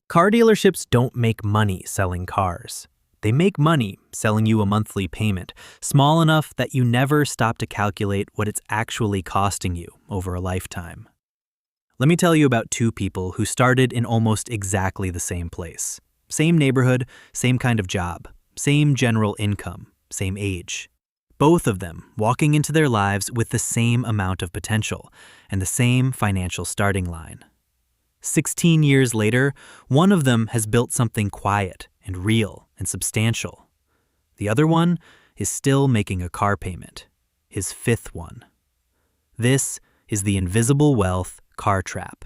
Car dealerships don't make money selling cars. They make money selling you a monthly payment, small enough that you never stop to calculate what it's actually costing you over a lifetime. Let me tell you about two people who started in almost exactly the same place. Same neighborhood, same kind of job, same general income, same age. Both of them walking into their lives with the same amount of potential and the same financial starting line. 16 years later, one of them has built something quiet and real and substantial. The other one is still making a car payment, his fifth one. This is the invisible wealth car trap.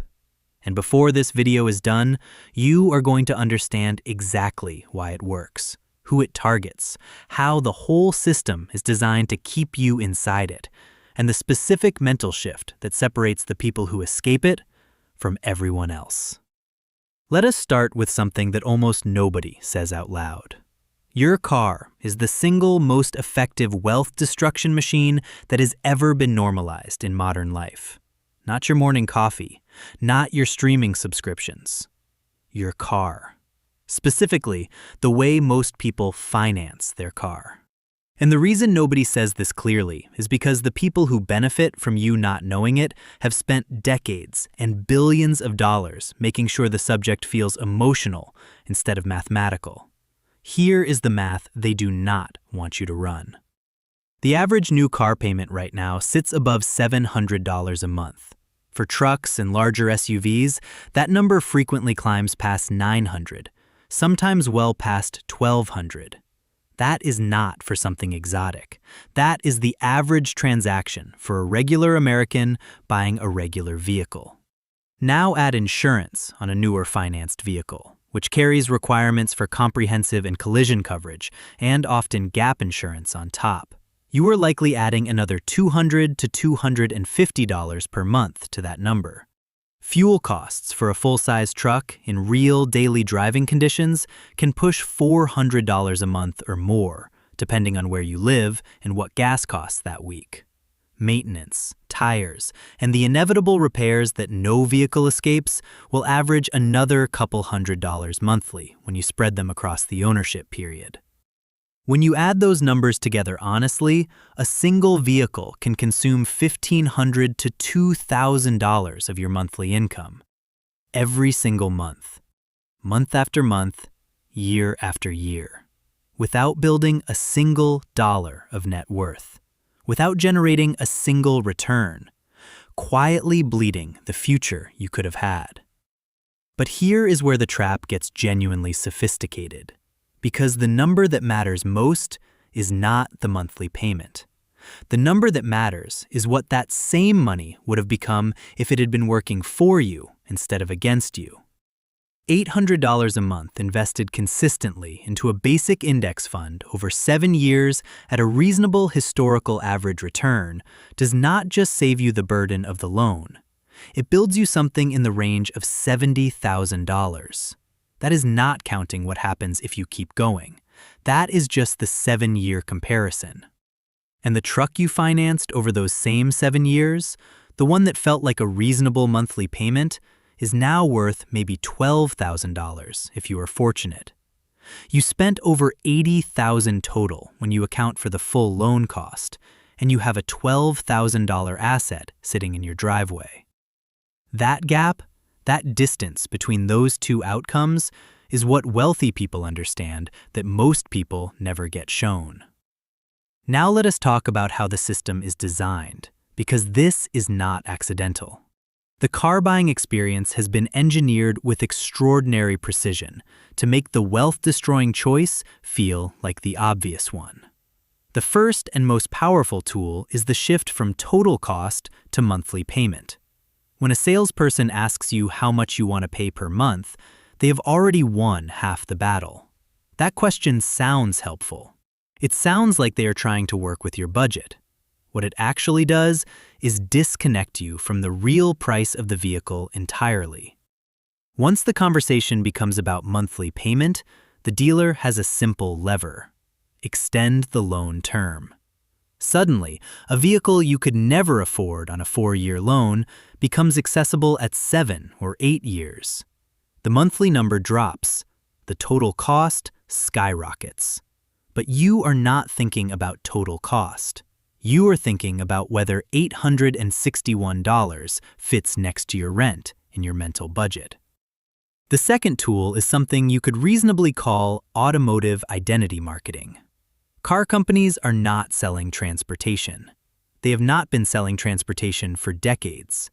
And before this video is done, you are going to understand exactly why it works, who it targets, how the whole system is designed to keep you inside it, and the specific mental shift that separates the people who escape it from everyone else. Let us start with something that almost nobody says out loud. Your car is the single most effective wealth destruction machine that has ever been normalized in modern life. Not your morning coffee, not your streaming subscriptions. Your car. Specifically, the way most people finance their car. And the reason nobody says this clearly is because the people who benefit from you not knowing it have spent decades and billions of dollars making sure the subject feels emotional instead of mathematical. Here is the math they do not want you to run. The average new car payment right now sits above $700 a month. For trucks and larger SUVs, that number frequently climbs past $900, sometimes well past $1,200. That is not for something exotic. That is the average transaction for a regular American buying a regular vehicle. Now add insurance on a newer financed vehicle, which carries requirements for comprehensive and collision coverage, and often gap insurance on top. You are likely adding another $200 to $250 per month to that number. Fuel costs for a full-size truck in real daily driving conditions can push $400 a month or more, depending on where you live and what gas costs that week. Maintenance, tires, and the inevitable repairs that no vehicle escapes will average another couple $100 monthly when you spread them across the ownership period. When you add those numbers together honestly, a single vehicle can consume $1,500 to $2,000 of your monthly income. Every single month. Month after month, year after year. Without building a single dollar of net worth. Without generating a single return. Quietly bleeding the future you could have had. But here is where the trap gets genuinely sophisticated. Because the number that matters most is not the monthly payment. The number that matters is what that same money would have become if it had been working for you instead of against you. $800 a month invested consistently into a basic index fund over 7 years at a reasonable historical average return does not just save you the burden of the loan. It builds you something in the range of $70,000. That is not counting what happens if you keep going. That is just the 7-year comparison. And the truck you financed over those same 7 years, the one that felt like a reasonable monthly payment, is now worth maybe $12,000 if you are fortunate. You spent over $80,000 total when you account for the full loan cost, and you have a $12,000 asset sitting in your driveway. That gap, that distance between those two outcomes, is what wealthy people understand that most people never get shown. Now let us talk about how the system is designed, because this is not accidental. The car buying experience has been engineered with extraordinary precision to make the wealth-destroying choice feel like the obvious one. The first and most powerful tool is the shift from total cost to monthly payment. When a salesperson asks you how much you want to pay per month, they have already won half the battle. That question sounds helpful. It sounds like they are trying to work with your budget. What it actually does is disconnect you from the real price of the vehicle entirely. Once the conversation becomes about monthly payment, the dealer has a simple lever: extend the loan term. Suddenly, a vehicle you could never afford on a 4-year loan becomes accessible at 7 or 8 years. The monthly number drops. The total cost skyrockets. But you are not thinking about total cost. You are thinking about whether $861 fits next to your rent in your mental budget. The second tool is something you could reasonably call automotive identity marketing. Car companies are not selling transportation. They have not been selling transportation for decades.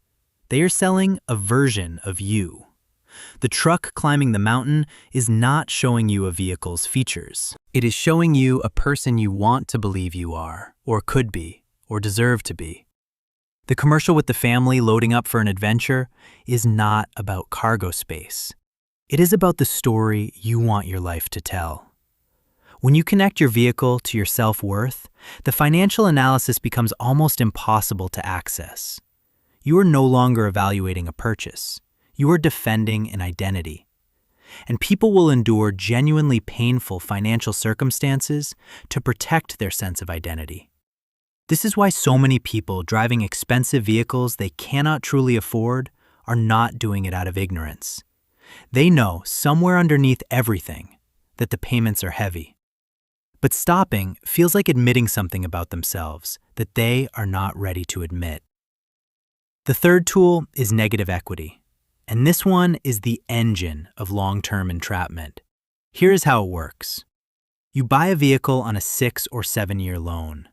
They are selling a version of you. The truck climbing the mountain is not showing you a vehicle's features. It is showing you a person you want to believe you are, or could be, or deserve to be. The commercial with the family loading up for an adventure is not about cargo space. It is about the story you want your life to tell. When you connect your vehicle to your self-worth, the financial analysis becomes almost impossible to access. You are no longer evaluating a purchase. You are defending an identity. And people will endure genuinely painful financial circumstances to protect their sense of identity. This is why so many people driving expensive vehicles they cannot truly afford are not doing it out of ignorance. They know somewhere underneath everything that the payments are heavy. But stopping feels like admitting something about themselves that they are not ready to admit. The third tool is negative equity. And this one is the engine of long-term entrapment. Here is how it works. You buy a vehicle on a 6 or 7 year loan.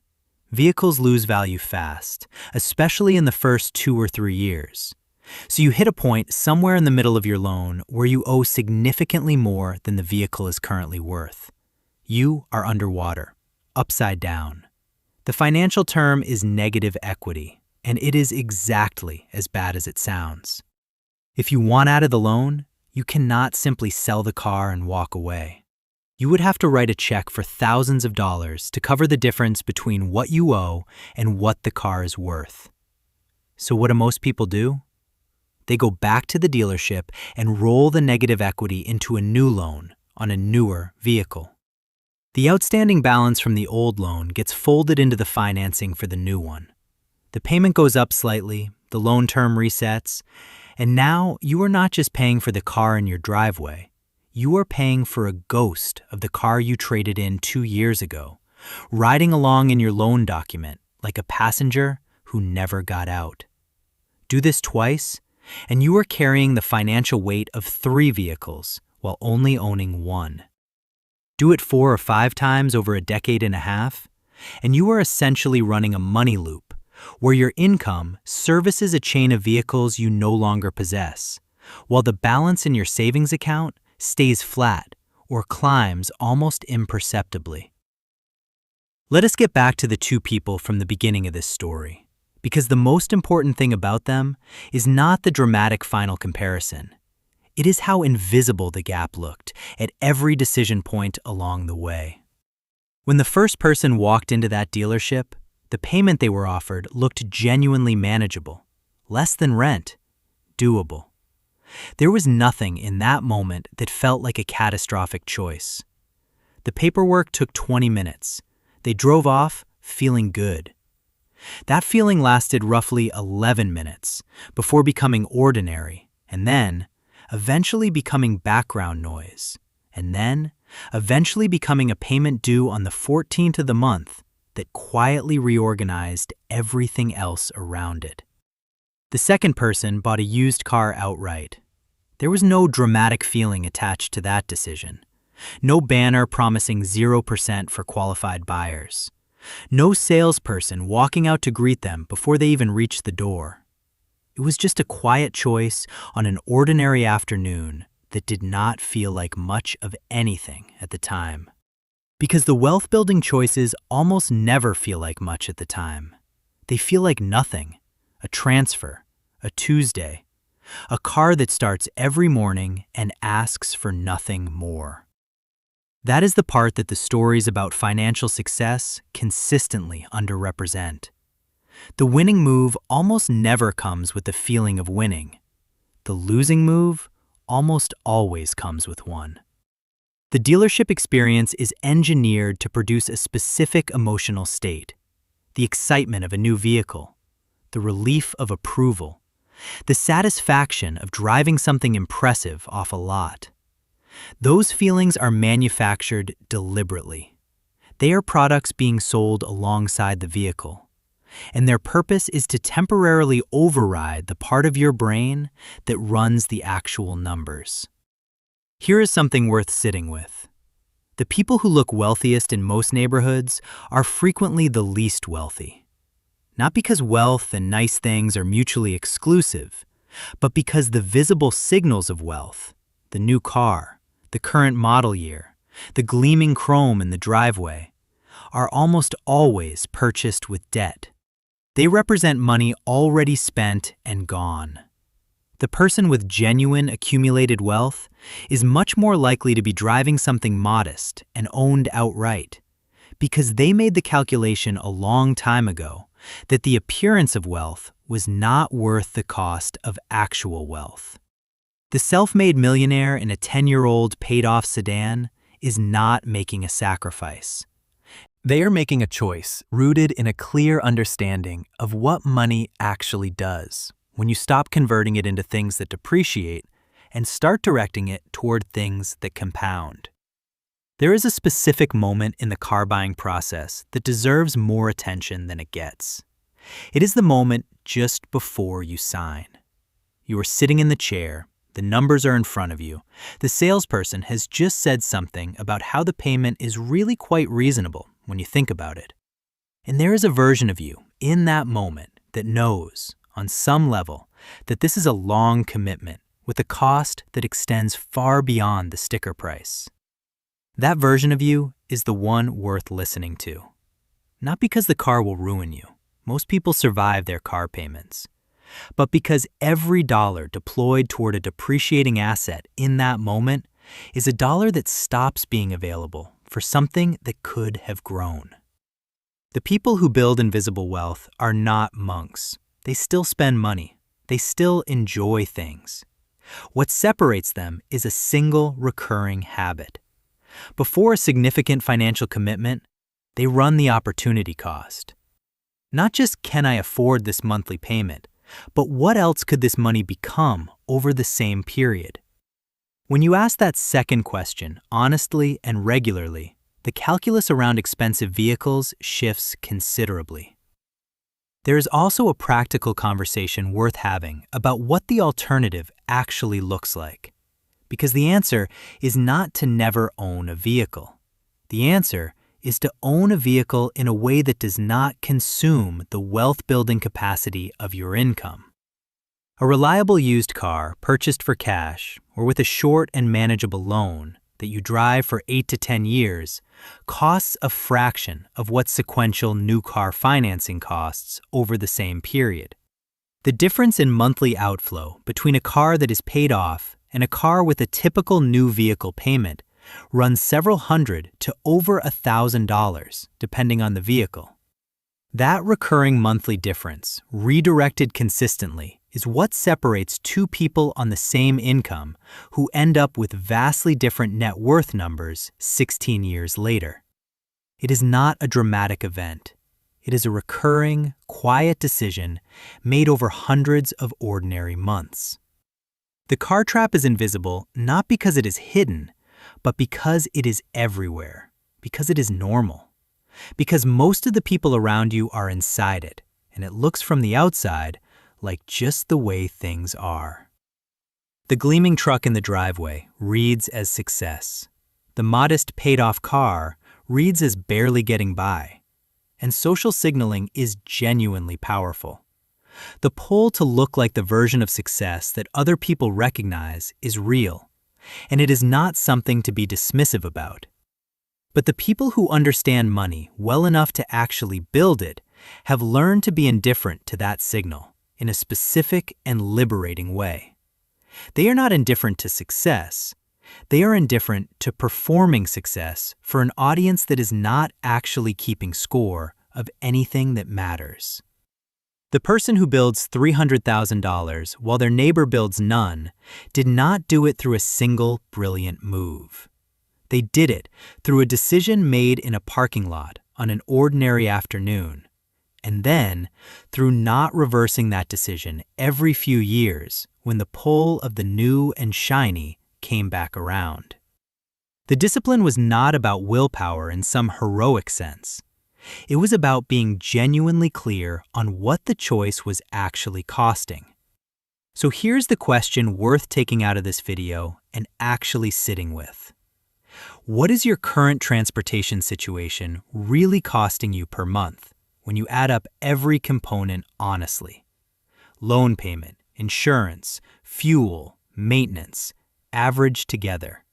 Vehicles lose value fast, especially in the first 2 or 3 years. So you hit a point somewhere in the middle of your loan where you owe significantly more than the vehicle is currently worth. You are underwater, upside down. The financial term is negative equity, and it is exactly as bad as it sounds. If you want out of the loan, you cannot simply sell the car and walk away. You would have to write a check for thousands of dollars to cover the difference between what you owe and what the car is worth. So what do most people do? They go back to the dealership and roll the negative equity into a new loan on a newer vehicle. The outstanding balance from the old loan gets folded into the financing for the new one. The payment goes up slightly, the loan term resets, and now you are not just paying for the car in your driveway. You are paying for a ghost of the car you traded in 2 years ago, riding along in your loan document like a passenger who never got out. Do this twice, and you are carrying the financial weight of 3 vehicles while only owning 1. Do it 4 or 5 times over a decade and a half, and you are essentially running a money loop where your income services a chain of vehicles you no longer possess, while the balance in your savings account stays flat or climbs almost imperceptibly. Let us get back to the 2 people from the beginning of this story, because the most important thing about them is not the dramatic final comparison. It is how invisible the gap looked at every decision point along the way. When the first person walked into that dealership, the payment they were offered looked genuinely manageable, less than rent, doable. There was nothing in that moment that felt like a catastrophic choice. The paperwork took 20 minutes. They drove off feeling good. That feeling lasted roughly 11 minutes before becoming ordinary, and then eventually becoming background noise, and then eventually becoming a payment due on the 14th of the month that quietly reorganized everything else around it. The second person bought a used car outright. There was no dramatic feeling attached to that decision. No banner promising 0% for qualified buyers. No salesperson walking out to greet them before they even reached the door. It was just a quiet choice on an ordinary afternoon that did not feel like much of anything at the time. Because the wealth-building choices almost never feel like much at the time. They feel like nothing, a transfer, a Tuesday, a car that starts every morning and asks for nothing more. That is the part that the stories about financial success consistently underrepresent. The winning move almost never comes with the feeling of winning. The losing move almost always comes with one. The dealership experience is engineered to produce a specific emotional state: the excitement of a new vehicle, the relief of approval, the satisfaction of driving something impressive off a lot. Those feelings are manufactured deliberately. They are products being sold alongside the vehicle, and their purpose is to temporarily override the part of your brain that runs the actual numbers. Here is something worth sitting with. The people who look wealthiest in most neighborhoods are frequently the least wealthy. Not because wealth and nice things are mutually exclusive, but because the visible signals of wealth, the new car, the current model year, the gleaming chrome in the driveway, are almost always purchased with debt. They represent money already spent and gone. The person with genuine accumulated wealth is much more likely to be driving something modest and owned outright, because they made the calculation a long time ago that the appearance of wealth was not worth the cost of actual wealth. The self-made millionaire in a 10-year-old paid-off sedan is not making a sacrifice. They are making a choice rooted in a clear understanding of what money actually does when you stop converting it into things that depreciate and start directing it toward things that compound. There is a specific moment in the car buying process that deserves more attention than it gets. It is the moment just before you sign. You are sitting in the chair, the numbers are in front of you, the salesperson has just said something about how the payment is really quite reasonable when you think about it. And there is a version of you in that moment that knows, on some level, that this is a long commitment with a cost that extends far beyond the sticker price. That version of you is the one worth listening to. Not because the car will ruin you. Most people survive their car payments. But because every dollar deployed toward a depreciating asset in that moment is a dollar that stops being available for something that could have grown. The people who build invisible wealth are not monks. They still spend money. They still enjoy things. What separates them is a single recurring habit. Before a significant financial commitment, they run the opportunity cost. Not just can I afford this monthly payment, but what else could this money become over the same period? When you ask that second question honestly and regularly, the calculus around expensive vehicles shifts considerably. There is also a practical conversation worth having about what the alternative actually looks like. Because the answer is not to never own a vehicle. The answer is to own a vehicle in a way that does not consume the wealth-building capacity of your income. A reliable used car purchased for cash or with a short and manageable loan that you drive for 8 to 10 years costs a fraction of what sequential new car financing costs over the same period. The difference in monthly outflow between a car that is paid off and a car with a typical new vehicle payment runs several hundred to over $1,000, depending on the vehicle. That recurring monthly difference, redirected consistently, is what separates two people on the same income who end up with vastly different net worth numbers 16 years later. It is not a dramatic event. It is a recurring, quiet decision made over hundreds of ordinary months. The car trap is invisible not because it is hidden, but because it is everywhere, because it is normal, because most of the people around you are inside it, and it looks from the outside like just the way things are. The gleaming truck in the driveway reads as success. The modest paid-off car reads as barely getting by. And social signaling is genuinely powerful. The pull to look like the version of success that other people recognize is real, and it is not something to be dismissive about. But the people who understand money well enough to actually build it have learned to be indifferent to that signal in a specific and liberating way. They are not indifferent to success. They are indifferent to performing success for an audience that is not actually keeping score of anything that matters. The person who builds $300,000 while their neighbor builds none did not do it through a single brilliant move. They did it through a decision made in a parking lot on an ordinary afternoon, And then, through not reversing that decision every few years when the pull of the new and shiny came back around. The discipline was not about willpower in some heroic sense. It was about being genuinely clear on what the choice was actually costing. So here's the question worth taking out of this video and actually sitting with. What is your current transportation situation really costing you per month when you add up every component honestly? Loan payment, insurance, fuel, maintenance, averaged together.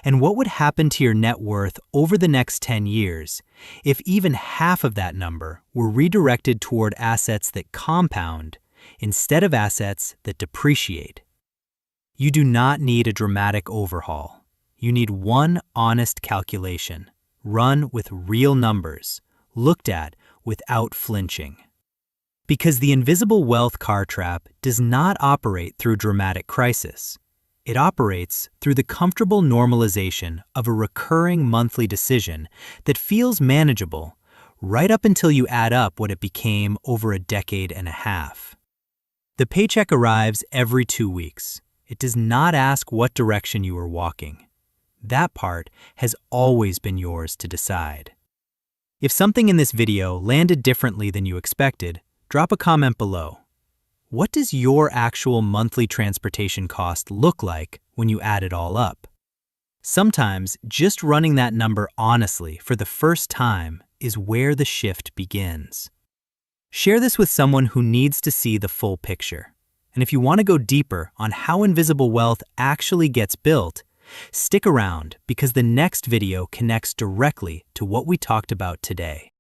And what would happen to your net worth over the next 10 years if even half of that number were redirected toward assets that compound instead of assets that depreciate? You do not need a dramatic overhaul. You need one honest calculation, run with real numbers, looked at without flinching. Because the invisible wealth car trap does not operate through dramatic crisis. It operates through the comfortable normalization of a recurring monthly decision that feels manageable right up until you add up what it became over a decade and a half. The paycheck arrives every 2 weeks. It does not ask what direction you are walking. That part has always been yours to decide. If something in this video landed differently than you expected, drop a comment below. What does your actual monthly transportation cost look like when you add it all up? Sometimes just running that number honestly for the first time is where the shift begins. Share this with someone who needs to see the full picture. And if you want to go deeper on how invisible wealth actually gets built, stick around because the next video connects directly to what we talked about today.